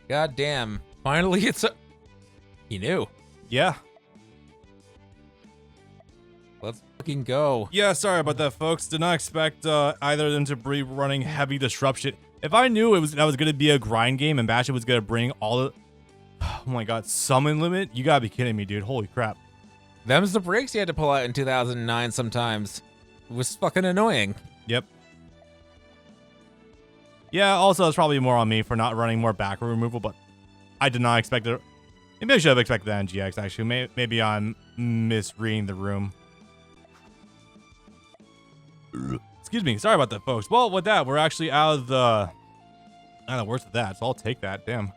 God damn. Finally, he knew. Yeah. Let's fucking go. Yeah, sorry about that, folks. Did not expect either of them to be running heavy disruption. If I knew that was going to be a grind game and Bastion was going to bring all the... Oh my god, summon limit? You gotta be kidding me, dude. Holy crap. Them's the breaks you had to pull out in 2009 sometimes. It was fucking annoying. Yep. Yeah, also, it's probably more on me for not running more back removal, but I did not expect it. Maybe I should have expected that in GX, actually. Maybe I'm misreading the room. Excuse me. Sorry about that, folks. Well, with that, we're actually out of the worst of that, so I'll take that. Damn.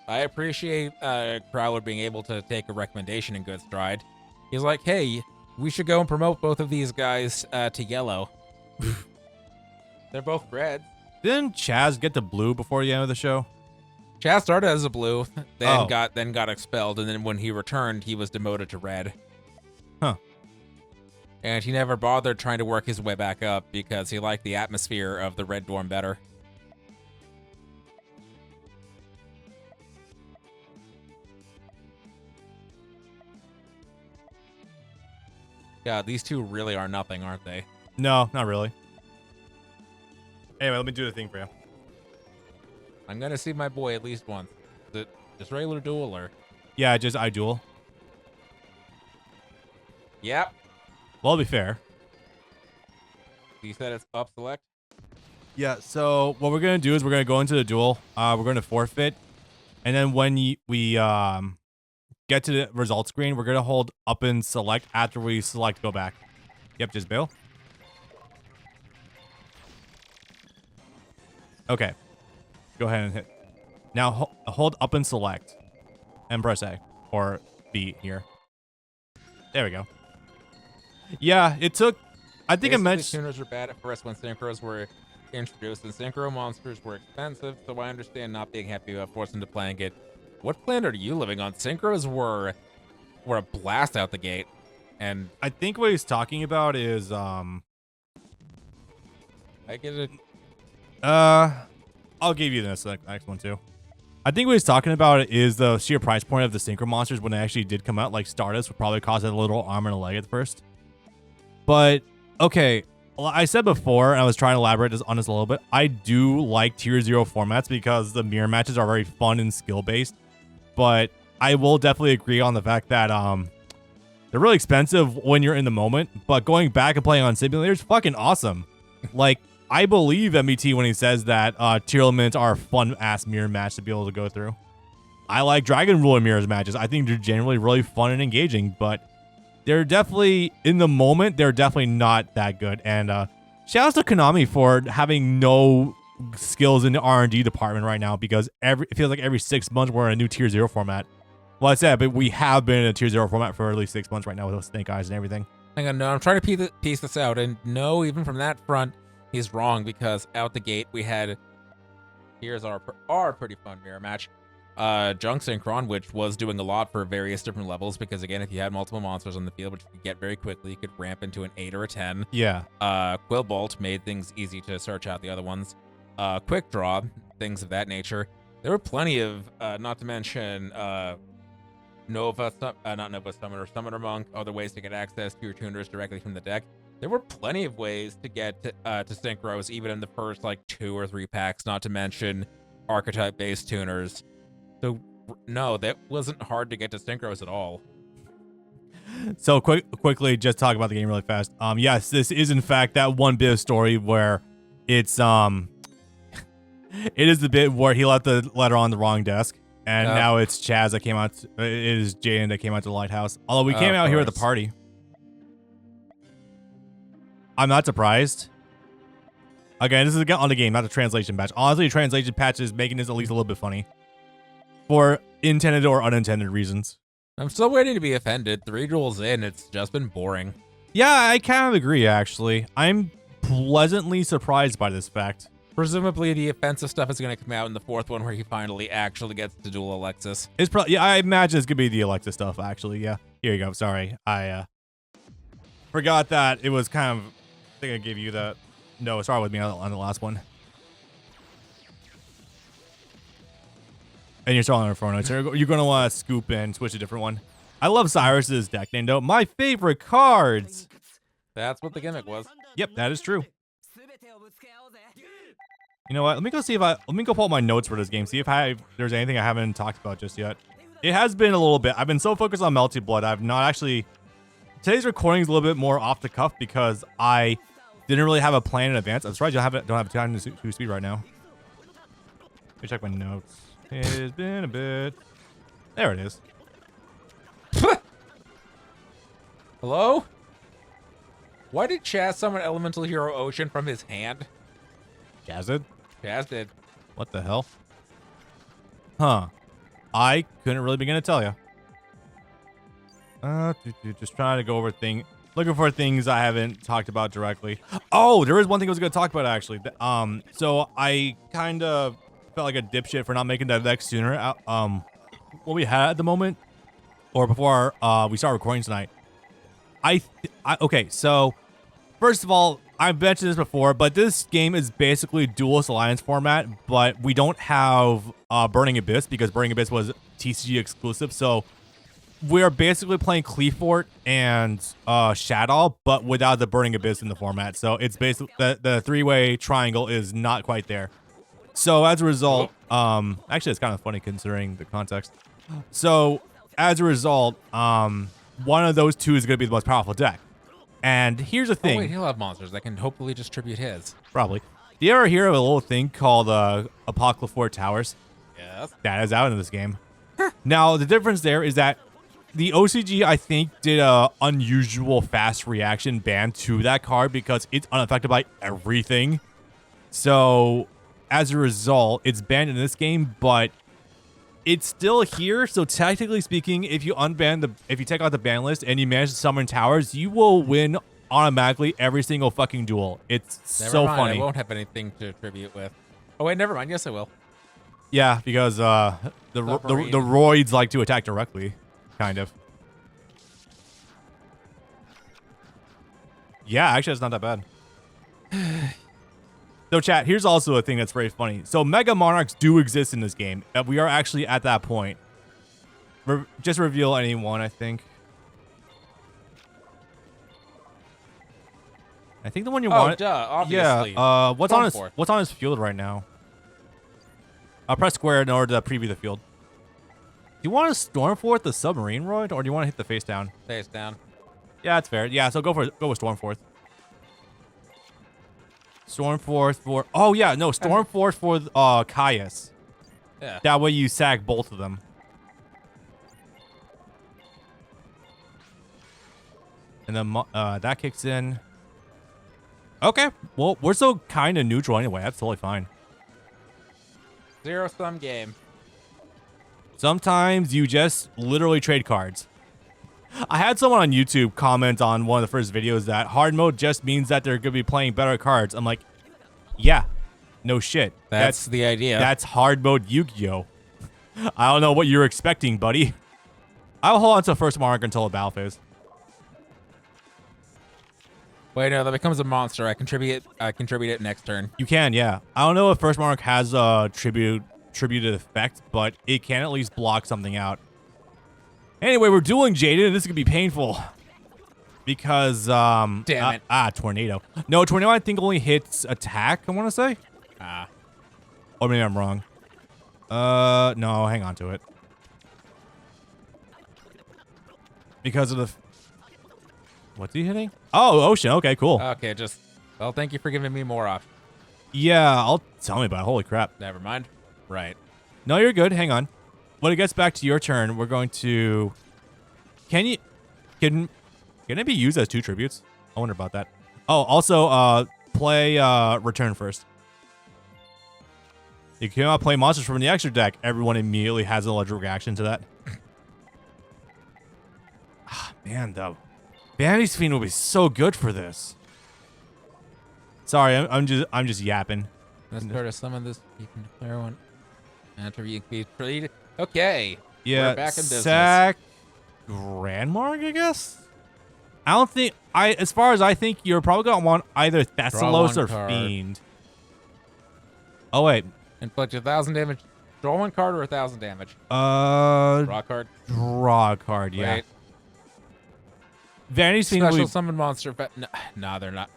I appreciate Crowler being able to take a recommendation in good stride. He's like, hey, we should go and promote both of these guys to yellow. They're both red. Didn't Chazz get to blue before the end of the show? Chazz started as a blue, then got expelled, and then when he returned, he was demoted to red. Huh. And he never bothered trying to work his way back up because he liked the atmosphere of the red dorm better. Yeah, these two really are nothing, aren't they? No, not really. Anyway, let me do the thing for you. I'm gonna see my boy at least once. Is it just regular duel or? Yeah, just I duel. Yep. Well, to be fair. You said it's up select? Yeah, so what we're going to do is we're going to go into the duel. We're going to forfeit. And then when we get to the result screen, we're going to hold up and select after we select go back. Yep, just bail. Okay. Go ahead and hit. Now hold up and select. And press A. Or B here. There we go. Yeah, it took... I think I mentioned... tuners were bad at first when synchros were introduced, and synchro monsters were expensive, so I understand not being happy about forcing to playing it. What planet are you living on? Synchros were a blast out the gate, and... I think what he's talking about is, I get it. I'll give you this next one, too. I think what he's talking about is the sheer price point of the synchro monsters when they actually did come out. Like, Stardust would probably cost a little arm and a leg at first. But, okay, I said before, and I was trying to elaborate on this a little bit, I do like Tier 0 formats because the mirror matches are very fun and skill-based. But I will definitely agree on the fact that they're really expensive when you're in the moment, but going back and playing on simulators is fucking awesome. Like, I believe MBT when he says that tier limits are a fun-ass mirror match to be able to go through. I like Dragon Ruler mirrors matches. I think they're generally really fun and engaging, but they're definitely, in the moment, they're definitely not that good. And shout out to Konami for having no skills in the R&D department right now, because it feels like every 6 months we're in a new Tier 0 format. Well, I said, but we have been in a Tier 0 format for at least 6 months right now with those Snake Eyes and everything. Hang on, no, I'm trying to piece this out, and no, even from that front, he's wrong, because out the gate we had, here's our pretty fun mirror match. Junk Synchron, which was doing a lot for various different levels, because again, if you had multiple monsters on the field, which you could get very quickly, you could ramp into an 8 or a 10. Yeah. Quillbolt made things easy to search out the other ones. Quick Draw, things of that nature. There were plenty of, not to mention, not Nova Summoner, Summoner Monk, other ways to get access to your tuners directly from the deck. There were plenty of ways to get to synchros, even in the first, like, 2 or 3 packs, not to mention archetype-based tuners. So, no, that wasn't hard to get to synchros at all. So, quickly, just talk about the game really fast. Yes, this is, in fact, that one bit of story where it's, it is the bit where he left the letter on the wrong desk. And now it's Chazz that came out. It is Jaden that came out to the lighthouse. Although we came out here at the party. I'm not surprised. Again, this is on the game, not a translation patch. Honestly, a translation patch is making this at least a little bit funny. For intended or unintended reasons. I'm still waiting to be offended. 3 duels in, it's just been boring. Yeah, I kind of agree, actually. I'm pleasantly surprised by this fact. Presumably, the offensive stuff is going to come out in the 4th one where he finally actually gets to duel Alexis. It's probably, yeah, I imagine it's going to be the Alexis stuff, actually, yeah. Here you go, sorry. I forgot that it was kind of, I think I gave you that. No, sorry with me on the last one. And you're still on Inferno. So you're going to want to scoop and switch a different one. I love Cyrus's deck name, though. My favorite cards. That's what the gimmick was. Yep, that is true. You know what? Let me go see if let me go pull up my notes for this game. See if there's anything I haven't talked about just yet. It has been a little bit. I've been so focused on Melty Blood. I've not actually. Today's recording is a little bit more off the cuff because I didn't really have a plan in advance. I'm sorry, I don't have time to speed right now. Let me check my notes. It's been a bit. There it is. Hello? Why did Chazz summon Elemental Hero Ocean from his hand? Chazz did? Chazz did. What the hell? Huh. I couldn't really begin to tell you. Just trying to go over looking for things I haven't talked about directly. Oh, there is one thing I was going to talk about actually. So I kind of felt like a dipshit for not making that deck sooner. What we had at the moment, or before we start recording tonight. Okay, so first of all, I've mentioned this before, but this game is basically Duelist Alliance format, but we don't have Burning Abyss because Burning Abyss was TCG exclusive. So we're basically playing Cleafort and Shadow, but without the Burning Abyss in the format. So it's basically the three-way triangle is not quite there. So as a result, actually it's kind of funny considering the context. So as a result, one of those two is going to be the most powerful deck. And here's the thing. Oh, wait, he'll have monsters that can hopefully distribute his. Probably. Do you ever hear of a little thing called Apocalypse Towers? Yes. That is out in this game. Now, the difference there is that the OCG, I think, did a unusual fast reaction ban to that card because it's unaffected by everything. So, as a result, it's banned in this game, but it's still here. So, technically speaking, if you if you take out the ban list and you manage to summon towers, you will win automatically every single fucking duel. It's so funny. I won't have anything to attribute with. Oh wait, never mind. Yes, I will. Yeah, because the roids like to attack directly, kind of. Yeah, actually, it's not that bad. So, chat, here's also a thing that's very funny. So, Mega Monarchs do exist in this game. We are actually at that point. Just reveal any one, I think. I think the one you want. Oh, duh, obviously. Yeah. What's on his field right now? I'll press square in order to preview the field. Do you want to Stormforth the Submarine Roid, or do you want to hit the face down? Face down. Yeah, that's fair. Yeah, so go with Stormforth. Stormforth for Stormforth for Caius. Yeah. That way you sack both of them. And then that kicks in. Okay, well, we're still kind of neutral anyway. That's totally fine. Zero-sum game. Sometimes you just literally trade cards. I had someone on YouTube comment on one of the first videos that hard mode just means that they're going to be playing better cards. I'm like, yeah, no shit. That's the idea. That's hard mode Yu-Gi-Oh! I don't know what you're expecting, buddy. I'll hold on to first mark until a battle phase. Wait, no, that becomes a monster. I contribute it next turn. You can, yeah. I don't know if first mark has a tributed effect, but it can at least block something out. Anyway, we're dueling Jaden, and this is gonna be painful. Because damn it. Tornado. No, Tornado I think only hits attack, I wanna say. Or maybe I'm wrong. No, hang on to it. Because of the what's he hitting? Oh, Ocean. Okay, cool. Okay, well, thank you for giving me more off. Yeah, tell me about it. Holy crap. Never mind. Right. No, you're good. Hang on. When it gets back to your turn, we're going to... Can it be used as 2 tributes? I wonder about that. Oh, also, play Return first. You cannot play monsters from the extra deck. Everyone immediately has an allergic reaction to that. Man, though. Vanity's Fiend will be so good for this. Sorry, I'm just yapping. Let's try to summon this. You can declare one. After you can be treated. Okay. Yeah. We're back in business. Sack Grandmark, I guess. I don't think as far as I think, you're probably gonna want either Thessalos or card. Fiend. Oh wait. Inflict 1,000 damage. Draw 1 card or 1,000 damage. Draw Draw a card. a card. Yeah. Wait. Vanity's Special seemingly. summon monster. Nah, they're not.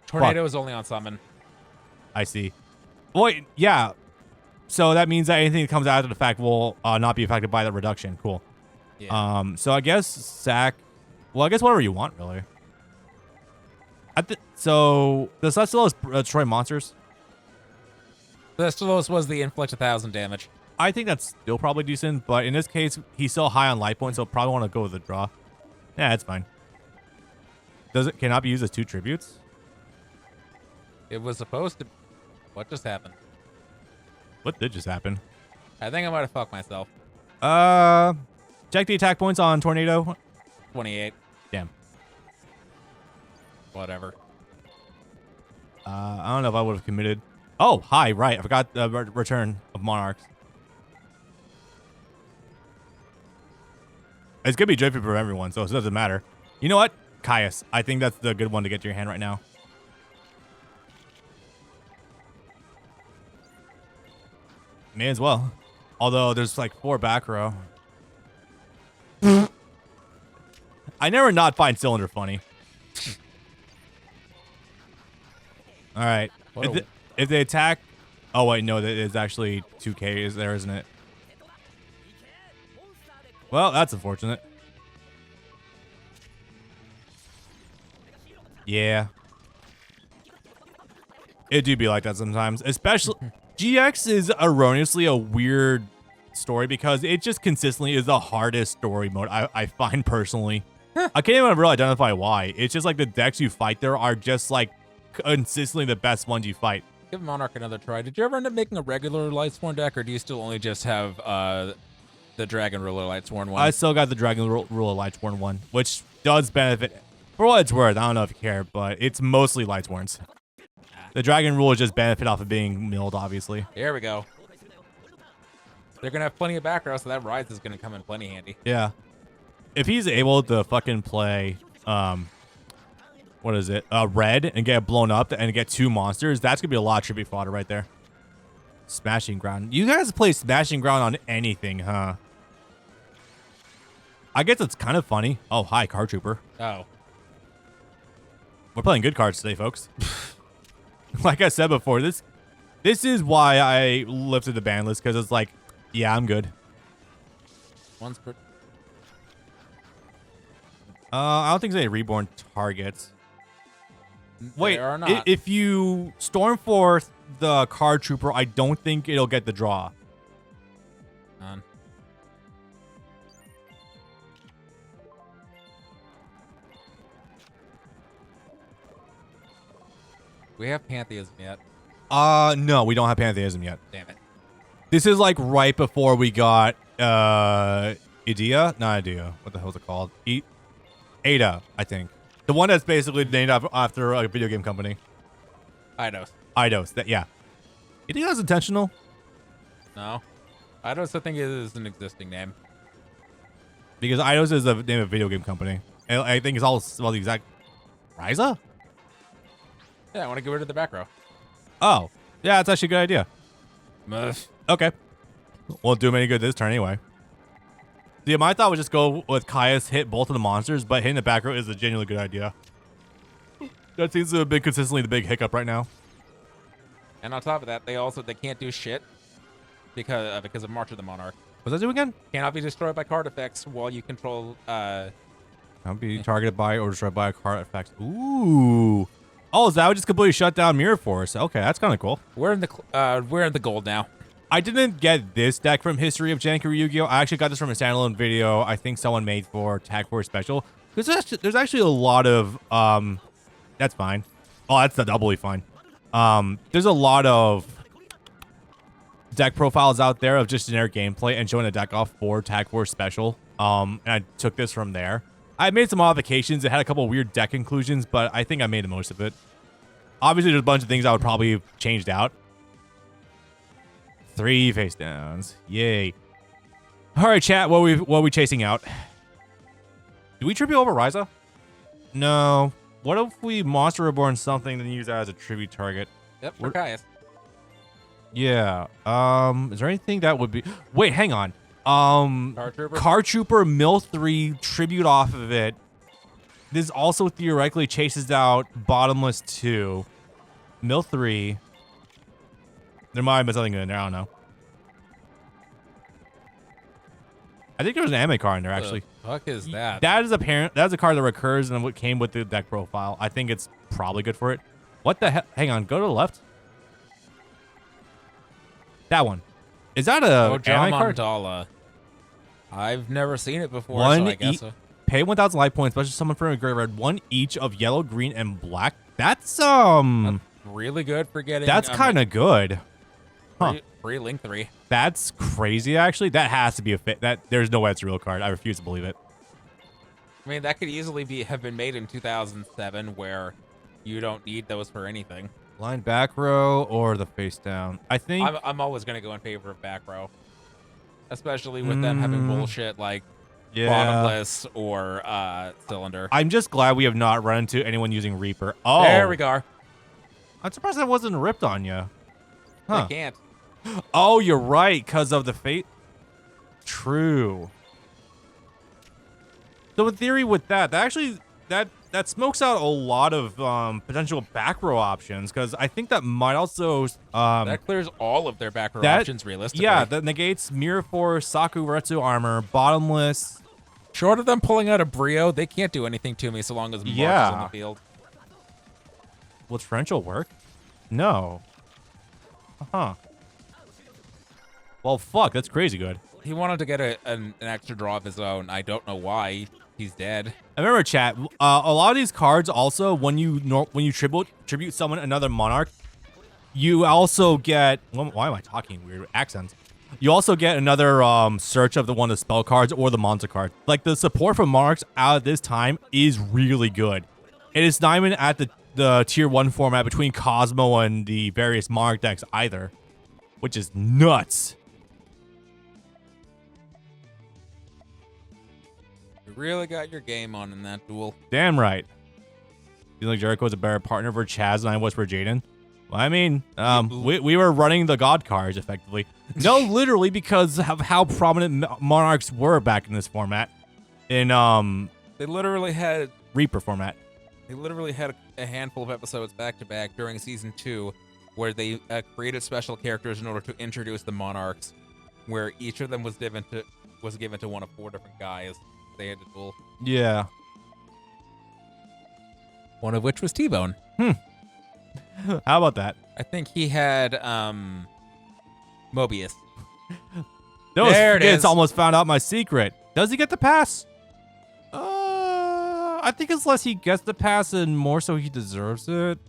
Tornado is only on summon. I see. Wait, yeah. So that means that anything that comes after the fact will not be affected by the reduction. Cool. Yeah. So I guess sack. Well, I guess whatever you want, really. So does Celestialis destroy monsters? Celestialis was the inflict 1,000 damage. I think that's still probably decent, but in this case, he's still high on life points, so probably want to go with the draw. Yeah, that's fine. Cannot be used as 2 tributes? It was supposed to. What just happened? What did just happen? I think I might have fucked myself. Check the attack points on Tornado. 28. Damn. Whatever. I don't know if I would have committed. Oh, hi, right. I forgot the return of Monarchs. It's going to be drippy for everyone, so it doesn't matter. You know what? Caius. I think that's the good one to get to your hand right now. May as well. Although there's like 4 back row. I never not find Cylinder funny. All right. If they attack... Oh, wait, no. That is actually 2k is there, isn't it? Well, that's unfortunate. Yeah. It do be like that sometimes. Especially... GX is erroneously a weird story because it just consistently is the hardest story mode I find personally. I can't even really identify why. It's just like the decks you fight there are just like consistently the best ones you fight. Give Monarch another try. Did you ever end up making a regular Lightsworn deck, or do you still only just have the Dragon Ruler Lightsworn one? I still got the Dragon Ruler Lightsworn one, which does benefit. For what it's worth, I don't know if you care, but it's mostly Lightsworns. The Dragon Ruler just benefit off of being milled, obviously. There we go. They're going to have plenty of back row, so that Rise is going to come in plenty handy. Yeah. If he's able to fucking play, what is it? Red and get blown up and get 2 monsters, that's going to be a lot of tribute fodder right there. Smashing Ground. You guys play Smashing Ground on anything, huh? I guess it's kind of funny. Oh, hi, Card Trooper. Oh. We're playing good cards today, folks. Like I said before, this is why I lifted the ban list, because it's like, yeah, I'm good. One's per... I don't think there's any reborn targets. Wait, There are not. if you Stormforce the Card Trooper, I don't think it'll get the draw. None. We have Pantheism yet. No, we don't have Pantheism yet. Damn it. This is like right before we got Idea? Not Idea. What the hell is it called? Ada, I think. The one that's basically named after a video game company. Eidos. That, yeah. You think that's intentional? No. Eidos, I think, is an existing name. Because Eidos is the name of a video game company. And I think it's all well the exact... Ryza? Yeah, I want to get rid of the back row. Oh. Yeah, that's actually a good idea. Muff. Okay. Won't do him any good this turn anyway. Yeah, my thought was just go with Caius, hit both of the monsters, but hitting the back row is a genuinely good idea. That seems to have been consistently the big hiccup right now. And on top of that, they can't do shit because of March of the Monarch. What's that do again? Cannot be destroyed by card effects while you control. Can't be targeted by or destroyed by a card effect. Ooh. Oh, so that would just completely shut down Mirror Force. Okay, that's kind of cool. We're in the gold now. I didn't get this deck from History of Janky Yu-Gi-Oh! I actually got this from a standalone video I think someone made for Tag Force Special. Because there's actually a lot of that's fine. Oh, that's doubly fine. There's a lot of deck profiles out there of just generic gameplay and showing a deck off for Tag Force Special. And I took this from there. I made some modifications. It had a couple weird deck inclusions, but I think I made the most of it. Obviously, there's a bunch of things I would probably have changed out. 3 face downs. Yay. All right, chat. What are we chasing out? Do we tribute over Ryza? No. What if we Monster Reborn something then use that as a tribute target? Yep, for Caius. Yeah. Is there anything that would be? Wait, hang on. Car Trooper? Car Trooper Mill 3 tribute off of it. This also theoretically chases out Bottomless 2. Mill 3. There might have been something in there. I don't know. I think there was an anime car in there, actually. The fuck is that? That is apparent. That's a car that recurs and what came with the deck profile. I think it's probably good for it. What the hell? Hang on. Go to the left. That one. Is that a John anime car? Mandala. I've never seen it before, so I guess so. Pay 1,000 life points, special summon for a gray red. One each of yellow, green, and black. That's really good for getting. That's kind of good. Huh. Free Link 3. That's crazy, actually. That has to be a fit. There's no way it's a real card. I refuse to believe it. I mean, that could easily have been made in 2007, where you don't need those for anything. Line back row or the face down? I think I'm always gonna go in favor of back row, especially with them having bullshit like bottomless or cylinder. I'm just glad we have not run into anyone using Reaper. Oh, there we go. I'm surprised that wasn't ripped on you. Huh. They can't. Oh, you're right, because of the fate. True. So in theory, with that smokes out a lot of potential back row options, because I think that might also that clears all of their back row options realistically. Yeah, that negates Mirror Force, Sakuretsu armor, bottomless. Short of them pulling out a Brio, they can't do anything to me so long as Mark is on the field. Will differential work? No. Huh. Well, fuck, that's crazy good. He wanted to get an extra draw of his own. I don't know why. He's dead. I remember, chat. A lot of these cards also, when you tribute summon another monarch, you also get. Why am I talking weird accents? You also get another search of one of the spell cards or the monster card. Like the support for monarchs out of this time is really good. It is not even at the tier 1 format between Cosmo and the various monarch decks either, which is nuts. You really got your game on in that duel. Damn right. You think Jericho was a better partner for Chazz than I was for Jaden? Well, I mean, we were running the god cards effectively. No, literally, because of how prominent monarchs were back in this format. In they literally had Reaper format. They literally had a handful of episodes back to back during season 2, where they created special characters in order to introduce the monarchs, where each of them was given to one of 4 different guys. They had to duel. Yeah. One of which was T-Bone. How about that? I think he had Mobius. Those there it kids is. Almost found out my secret. Does he get the pass? I think it's less he gets the pass and more so he deserves it.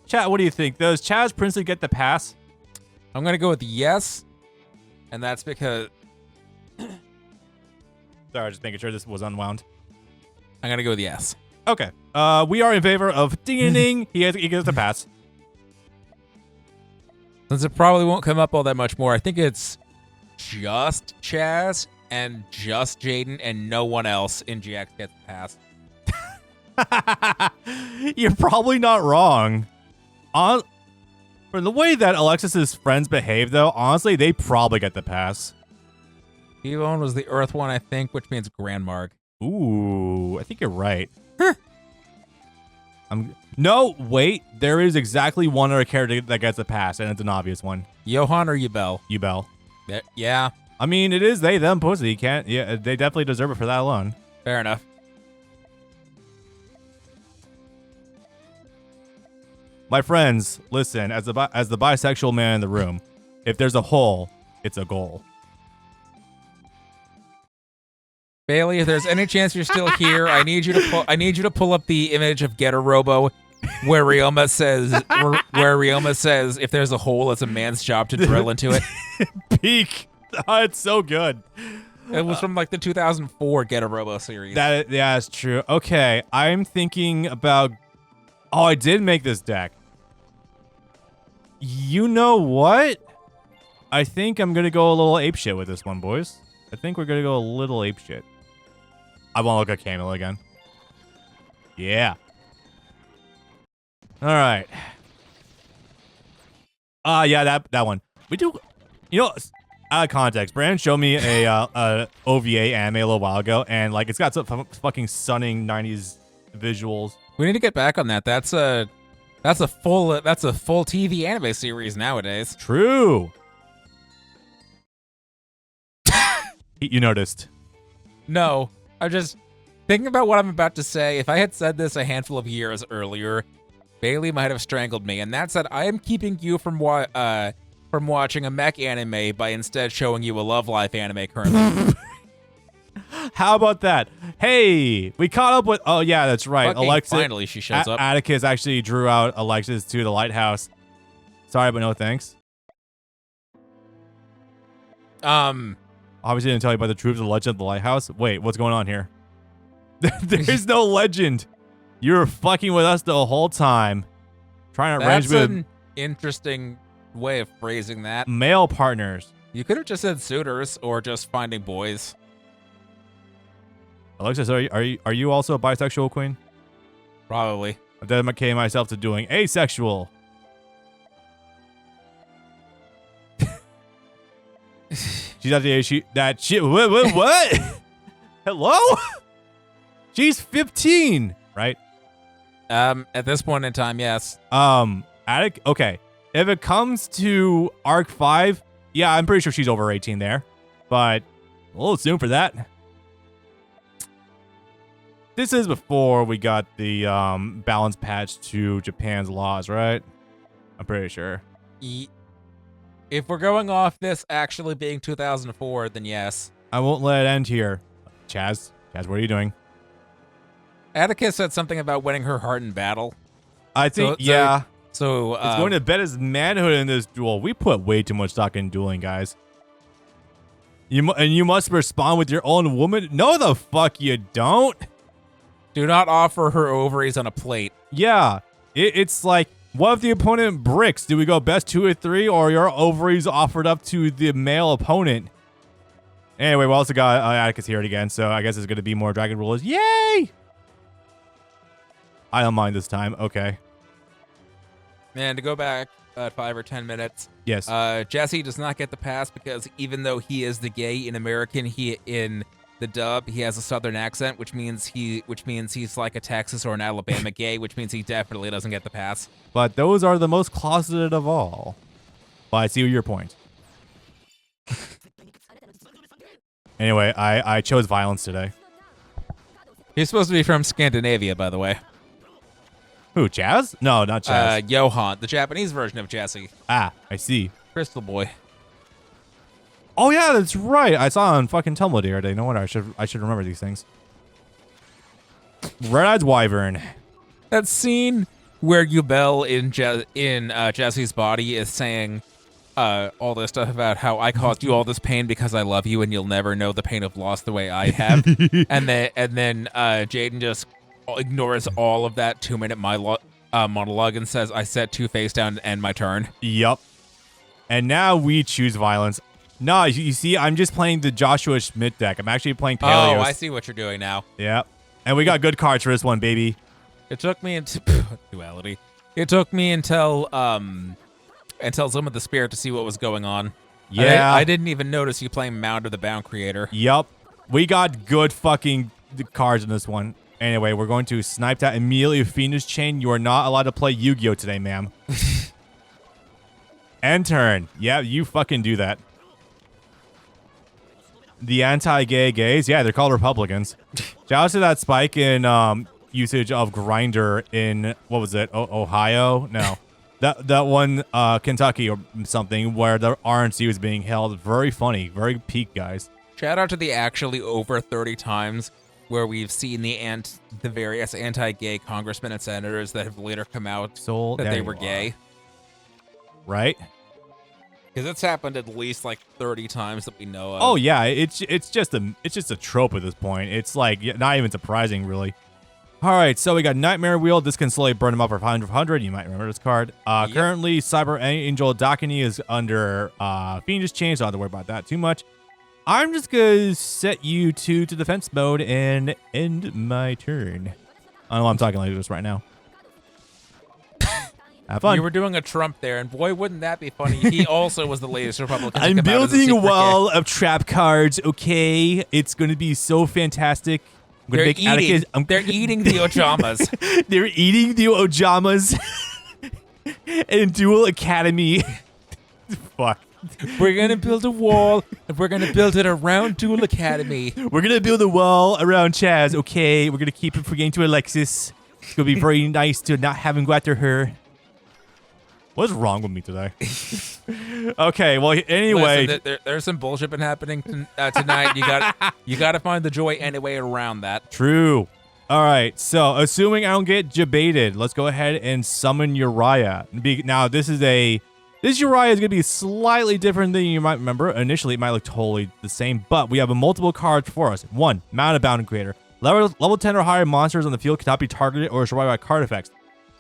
Chat, what do you think? Does Chazz Princely get the pass? I'm gonna go with yes, and that's because. Sorry, just making sure this was unwound. I'm gonna go with yes. Okay. We are in favor of ding. He gets the pass. Since it probably won't come up all that much more, I think it's just Chazz and just Jaden and no one else in GX gets the pass. You're probably not wrong. For the way that Alexis's friends behave, though, honestly, they probably get the pass. T-Bone was the Earth one, I think, which means Grandmark. Ooh, I think you're right. No, wait. There is exactly one other character that gets a pass, and it's an obvious one. Johan or Yubel? Yubel. Yeah. I mean, it is they, them, pussy. You can't. Yeah, they definitely deserve it for that alone. Fair enough. My friends, listen. As the bisexual man in the room, if there's a hole, it's a goal. Bailey, if there's any chance you're still here, I need you to pull up the image of Getter Robo, where Ryoma says if there's a hole, it's a man's job to drill into it. Peak. Oh, it's so good. It was from like the 2004 Getter Robo series. Yeah, that's true. Okay, I'm thinking about. Oh, I did make this deck. You know what? I think I'm gonna go a little apeshit with this one, boys. I think we're gonna go a little apeshit. I want to look at Camille again. Yeah. All right. Yeah, that one. We do, you know, out of context, Brandon showed me a OVA anime a little while ago, and like it's got some fucking stunning 90s visuals. We need to get back on that. That's a full TV anime series nowadays. True. You noticed. No, I'm just thinking about what I'm about to say. If I had said this a handful of years earlier, Bailey might have strangled me. And that said, I am keeping you from watching a mech anime by instead showing you a Love Life anime currently. How about that? Hey, we caught up with. Oh yeah, that's right. Fucking Alexis. finally, she shows up. Atticus actually drew out Alexis to the lighthouse. Sorry, but no thanks. Obviously didn't tell you about the truth of the legend of the lighthouse. Wait, what's going on here? There's no legend. You're fucking with us the whole time. Trying to arrange with an interesting way of phrasing that. male partners. You could have just said suitors or just finding boys. Alexis, are you also a bisexual queen? Probably. I dedicated myself to doing asexual. She's at the age that shit. What? Hello? She's 15, right? At this point in time, yes. Okay. If it comes to Arc 5, yeah, I'm pretty sure she's over 18 there. But a little soon for that. This is before we got the balance patch to Japan's laws, right? I'm pretty sure. If we're going off this actually being 2004, then yes. I won't let it end here. Chazz, what are you doing? Atticus said something about winning her heart in battle. I think, yeah. So it's going to bet his manhood in this duel. We put way too much stock in dueling, guys. You must respond with your own woman. No, the fuck you don't. Do not offer her ovaries on a plate. Yeah, it's like, what if the opponent bricks? Do we go best 2 or 3, or your ovaries offered up to the male opponent? Anyway, we also got Atticus here again, so I guess it's going to be more Dragon Rulers. Yay! I don't mind this time. Okay. And to go back 5 or 10 minutes. Yes. Jesse does not get the pass because even though he is the gay in American, in the dub, he has a southern accent, which means he's like a Texas or an Alabama gay, which means he definitely doesn't get the pass. But those are the most closeted of all. But I see your point. Anyway, I chose violence today. He's supposed to be from Scandinavia, by the way. Who, Chazz? No, not Chazz. Johan, the Japanese version of Jesse. Ah, I see. Crystal Boy. Oh yeah, that's right. I saw on fucking Tumblr the other day. No wonder I should remember these things. Red-Eyed Wyvern. That scene where Yubel in Jesse's body is saying all this stuff about how I caused you all this pain because I love you and you'll never know the pain of loss the way I have. and then Jaden just ignores all of that 2-minute monologue and says, I set 2 face down and end my turn. Yup. And now we choose violence. No, you see, I'm just playing the Joshua Schmidt deck. I'm actually playing Paleos. Oh, I see what you're doing now. Yep. And we got good cards for this one, baby. It took me duality. It took me until Zone of the Spirit to see what was going on. Yeah. I didn't even notice you playing Mound of the Bound Creator. Yup. We got good fucking cards in this one. Anyway, we're going to snipe that immediately with Fiendish Chain. You are not allowed to play Yu-Gi-Oh! Today, ma'am. End turn. Yeah, you fucking do that. The anti-gay gays, yeah, they're called Republicans. Shout out to that spike in usage of Grindr in, what was it, Ohio? No. that one, Kentucky or something, where the RNC was being held. Very funny. Very peak, guys. Shout out to the actually over 30 times where we've seen the various anti-gay congressmen and senators that have later come out that they were gay. Right? Because it's happened at least like 30 times that we know of. Oh yeah, it's just a trope at this point. It's like not even surprising, really. All right, so we got Nightmare Wheel. This can slowly burn him up for 500. You might remember this card. Yep. Currently, Cyber Angel Dakini is under Fiendish Chain, so I don't have to worry about that too much. I'm just gonna set you to defense mode and end my turn. I don't know why I'm talking like this right now. Have fun. You were doing a Trump there, and boy, wouldn't that be funny. He also was the latest Republican. I'm building a wall of trap cards, okay? It's going to be so fantastic. They're eating. They're eating the Ojamas. They're eating the Ojamas in Duel Academy. Fuck. We're going to build a wall, and we're going to build it around Duel Academy. We're going to build a wall around Chazz, okay? We're going to keep it from getting to Alexis. It's going to be very nice to not have him go after her. What's wrong with me today? Okay, well, anyway. Listen, there's some bullshit been happening tonight. You got to find the joy any way around that. True. All right, so assuming I don't get debated, let's go ahead and summon Uriah. Now, this Uriah is going to be slightly different than you might remember. Initially, it might look totally the same, but we have multiple cards for us. 1, Mana Bound Creator. Level 10 or higher monsters on the field cannot be targeted or destroyed by card effects.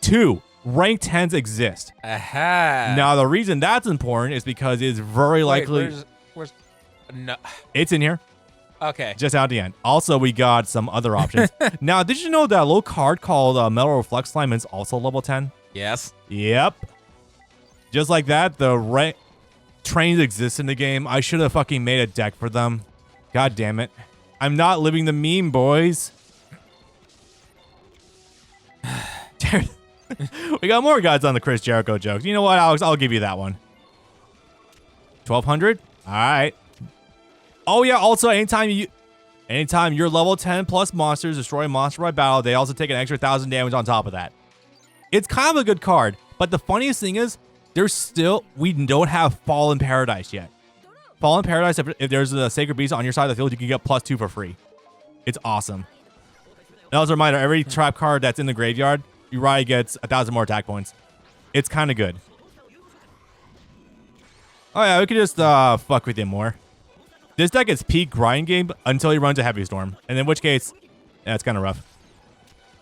2, rank 10s exist. Aha. Now, the reason that's important is because it's very likely... Where's no. It's in here. Okay. Just out the end. Also, we got some other options. Now, did you know that little card called Metal Reflect Slime is also level 10? Yes. Yep. Just like that, the rank trains exist in the game. I should have fucking made a deck for them. God damn it. I'm not living the meme, boys. We got more guys on the Chris Jericho jokes. You know what, Alex? I'll give you that one. 1,200? All right. Oh, yeah. Also, anytime your level 10 plus monsters destroy a monster by battle, they also take an extra 1,000 damage on top of that. It's kind of a good card. But the funniest thing is, we don't have Fallen Paradise yet. Fallen Paradise, if there's a Sacred Beast on your side of the field, you can get +2 for free. It's awesome. And as a reminder, every trap card that's in the graveyard, Uriah gets 1,000 more attack points. It's kind of good. Oh yeah, we could just fuck with him more. This deck is peak grind game until he runs a Heavy Storm, and in which case, yeah, it's kind of rough.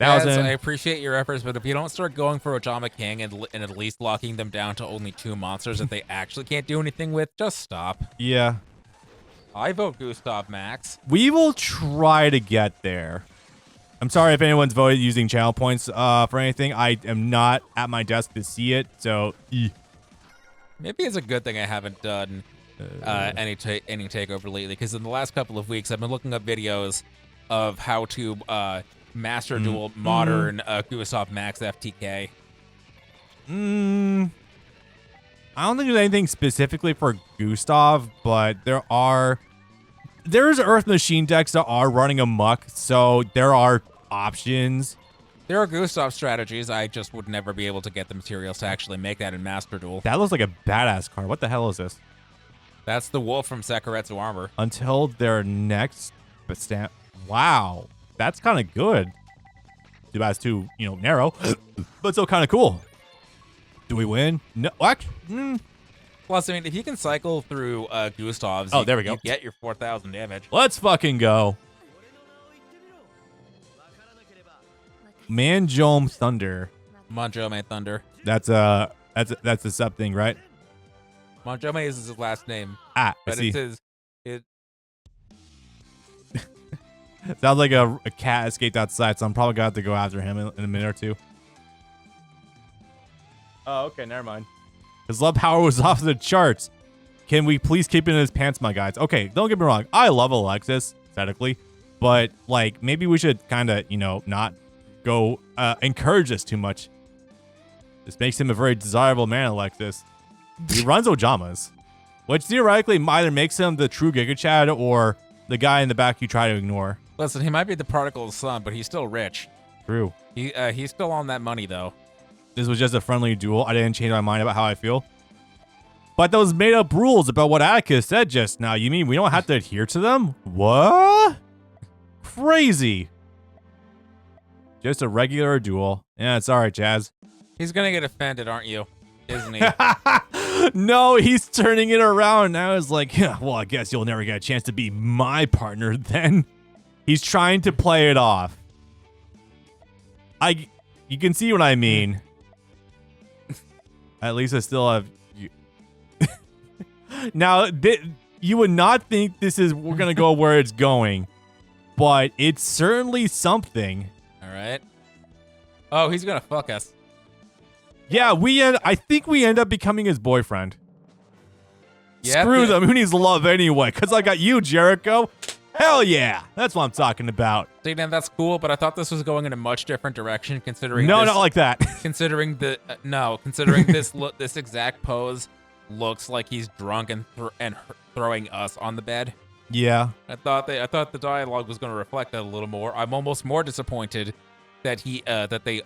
Yes, I appreciate your efforts, but if you don't start going for Ojama King and at least locking them down to only 2 monsters that they actually can't do anything with, just stop. Yeah. I vote Gustav Max. We will try to get there. I'm sorry if anyone's voted using channel points for anything. I am not at my desk to see it, so... Maybe it's a good thing I haven't done any takeover lately, because in the last couple of weeks, I've been looking up videos of how to... Master Duel modern Gustav Max FTK. I don't think there's anything specifically for Gustav, but there's Earth Machine decks that are running amok, so there are options. There are Gustav strategies. I just would never be able to get the materials to actually make that in Master Duel. That looks like a badass card. What the hell is this? That's the wolf from Sakaretsu Armor. Until their next stamp. Wow. That's kind of good. Too bad it's too, narrow, but still kind of cool. Do we win? No. What? Plus, I mean, if you can cycle through Gustavs, there we go. You get your 4,000 damage. Let's fucking go. Manjome Thunder. Manjome Thunder. That's a sub thing, right? Manjome is his last name. I but see. It sounds like a cat escaped outside, so I'm probably gonna have to go after him in a minute or two. Oh, okay, never mind. His love power was off the charts. Can we please keep it in his pants, my guys? Okay, don't get me wrong. I love Alexis, aesthetically, but like maybe we should kind of, not go encourage this too much. This makes him a very desirable man, Alexis. He runs Ojamas, which theoretically either makes him the true Giga Chad or the guy in the back you try to ignore. Listen, he might be the prodigal son, but he's still rich. True. He's still on that money, though. This was just a friendly duel. I didn't change my mind about how I feel. But those made-up rules about what Atticus said just now, you mean we don't have to adhere to them? What? Crazy. Just a regular duel. Yeah, it's all right, Chazz. He's gonna get offended, aren't you? Isn't he? No, he's turning it around now. It's like, yeah, well, I guess you'll never get a chance to be my partner then. He's trying to play it off. You can see what I mean. At least I still have you. Now, you would not think we're gonna go where it's going, but it's certainly something. All right. Oh, he's gonna fuck us. Yeah, I think we end up becoming his boyfriend. Yeah, Screw them. Who needs love anyway? Because I got you, Jericho. Hell yeah. That's what I'm talking about. See, Dan, that's cool, but I thought this was going in a much different direction considering No, this, not like that. considering the considering this exact pose looks like he's drunk and throwing us on the bed. Yeah. I thought the dialogue was going to reflect that a little more. I'm almost more disappointed that they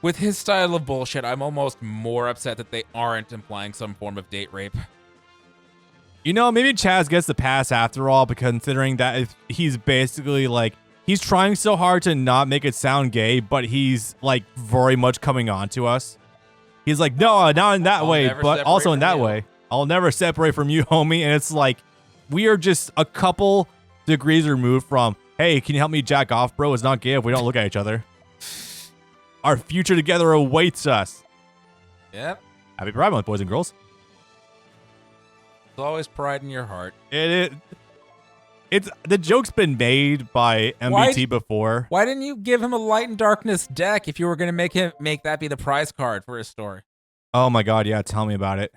with his style of bullshit. I'm almost more upset that they aren't implying some form of date rape. You know, maybe Chazz gets the pass after all, because considering that if he's basically like, he's trying so hard to not make it sound gay, but he's like very much coming on to us. He's like, no, not in that way, but also in that way. I'll never separate from you, homie. And it's like, we are just a couple degrees removed from, hey, can you help me jack off, bro? It's not gay if we don't look at each other. Our future together awaits us. Yep. Happy Pride Month, boys and girls. There's always pride in your heart. It's the joke's been made by MBT before. Why didn't you give him a Light and Darkness deck if you were going to make that be the prize card for his story? Oh my god, yeah, tell me about it.